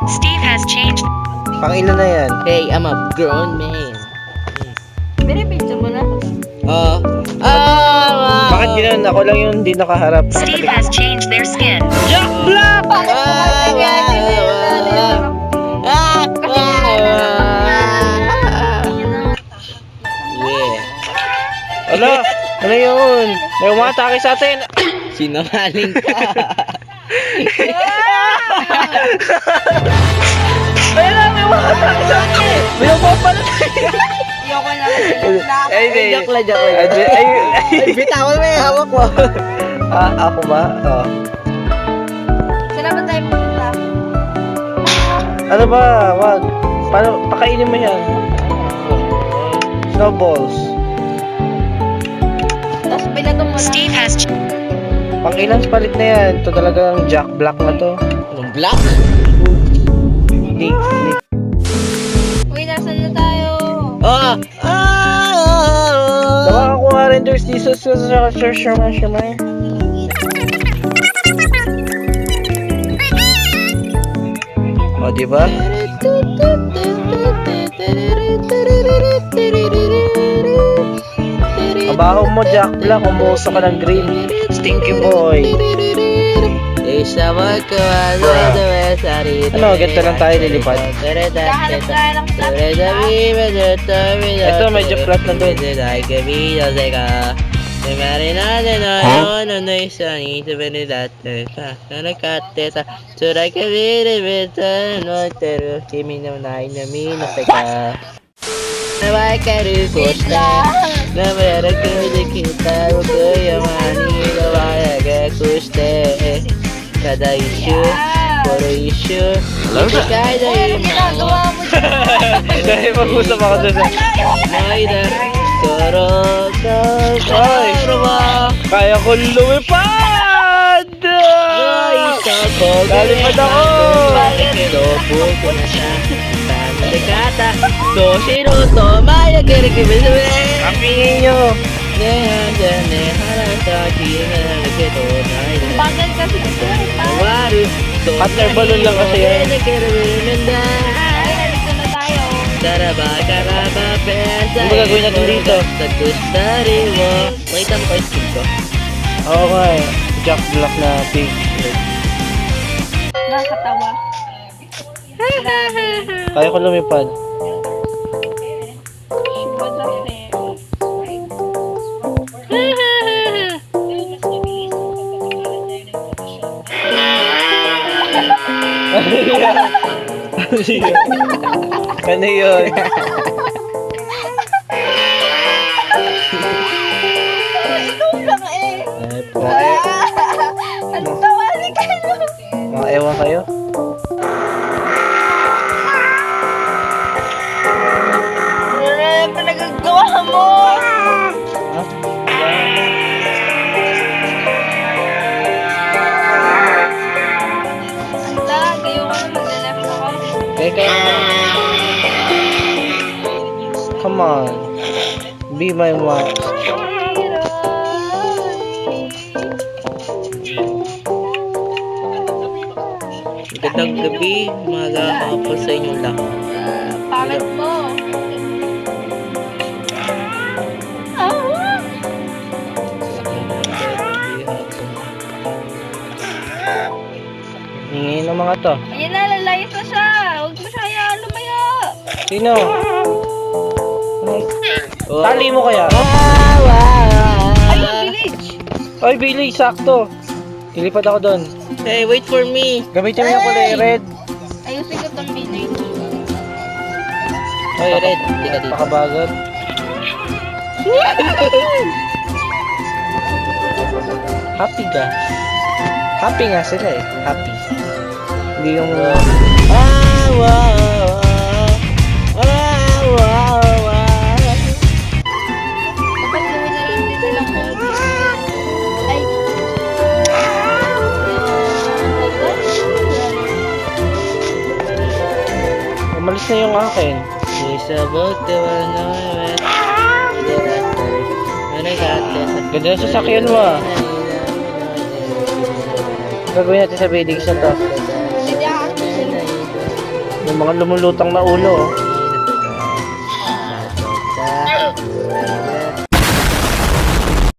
Steve has changed. Pang ilan na yan? Hey, I'm a grown man. Pinipicture mo na? Oh. Wow. Bakit yun? Ako lang yung hindi nakaharap. Steve has changed their skin. Jack Black! Yeah. Ano? Ano yun? May umatake sa atin. Sinungaling ka. Ayun na, may umatake sa atin. May umatake. Ayoko na. Ay, hindi. Joke lang. Ay, bitawan mo yung hawak mo. Ako ba? Saan ba tayo pupunta? Ano ba? Wag. Paano? Pakainin mo yan. Snowballs. Tapos binato mo lang. Steve has Pang ilang palit na yan. Ito talagang Jack Black na to. Anong black? Hindi. Uy, nasan na tayo? Oh. Dawa ako nga rin there's Jesus Sherman. O, diba? Mabaho mo, Jack Black. Umuusok ka ng green. Stinky boy. Isa mo ko Ano, ganito lang tayo lilipad. Kahanap tayo ng stop. Ito, medyo flat na doon. Kada issue, puro issue. Kada Ano ginagawa mo dyan? Dahil mag-usap ako dyan. Maida, koro, Ay! Kaya ko lumipad! Lalipad ako! Ang pingin nyo! Bagal kasi ito. Hot air balloon lang kasi yan. Ay, nandito na tayo. Ano ba gagawin natin dito? Makita mo kayo skin ko? Oo nga eh. Jack Black na pig. Nakakatawa. Kaya ko lumipad. What the heck? Ano yun? Ikaw lang eh. Ano tawali ka no? Mga ewan kayo? Ano na yung pinagagawa mo? Ha? Lagi yung ano mag-left ako. Teka. Come on. Be my wife. Magandang gabi, umaga po sa inyong lahat. Pangit mo. Hingin ng mga to. Ayan na, lalayas na siya. Huwag mo siya kaya lumaya. Sino? Oh. Tali mo kaya? Ayun, village. Oy, Billy, sakto. Ilipad ako doon. Hey, wait for me. Gamitin mo yung kulay red. Ayusin ko tong village. Oy, Red, hindi ka dito. Pakabagal. Happy ka. Happy nga sila eh. Happy. Hindi yung... Dapat gawin na lang dito lang po. Ay. Umalis na yung akin. Isabot, diba naman? Ganda na sasakyan mo ah. Gagawin natin sa bidding sa to. Hindi ako. Yung mga lumulutang na ulo. Oh. Shoutout sa